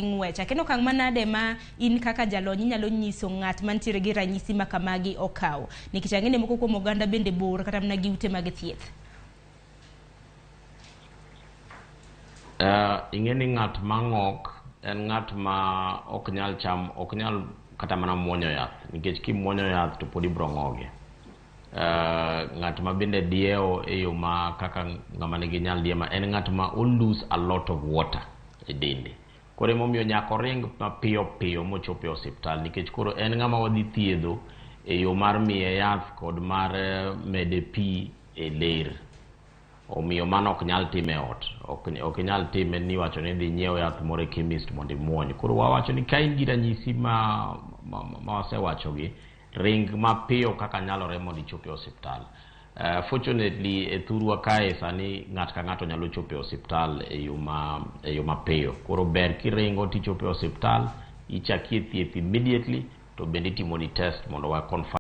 ng'wech kendo kang manade ma in kaka jalony nyalo nyiso ng'at mantiere gi ranyisi ma kamagi okaw nikech ang'ene moko kuom oganda bende bor kata mana gi ute mag thieth. Ing'eni ng'at mang'ok en ng'at ma ok nyal kata mana muonyo yath nikech kimuonyo yath to pod ibro ng'oge. Ng'at ma bende diewo e yo ma kaka ng'ama nigi nyaldiema en ng'at ma lose a lot of water e dende. Koro emomiyo nyaka oring mapiyo piyo mochopo e osiptal nikech koro en ng'ama wadhi thiedho e yo mar miye yath kod mar mede pi e ler. Omiyo mano ok nyal time ot, ok nyal time ni wacho ni dhi nyiewo yath moro e chemist mondo imuony. Koro wawacho ni ka in gi ranyisi ma wasewachogi, ring mapiyo kaka nyalore mondo ichop e osiptal. Fortunately e thurwa kae sani ng'at ka ng'ato nyalo chopo e osiptal e yo mapiyo. Koro ber kiringo tichopo e osiptal, ichaki thieth immediately to bende itimoni test mondo wa confirm